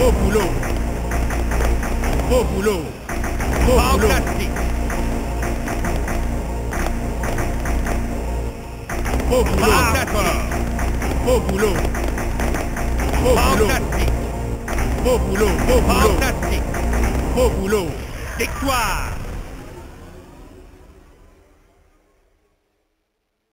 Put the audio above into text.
Beau boulot. Beau boulot. Beau boulot. Fantastique. Beau boulot. D'accord. Beau boulot. Beau boulot. Fantastique. Beau boulot. Beau boulot. Fantastique. Beau boulot. Victoire.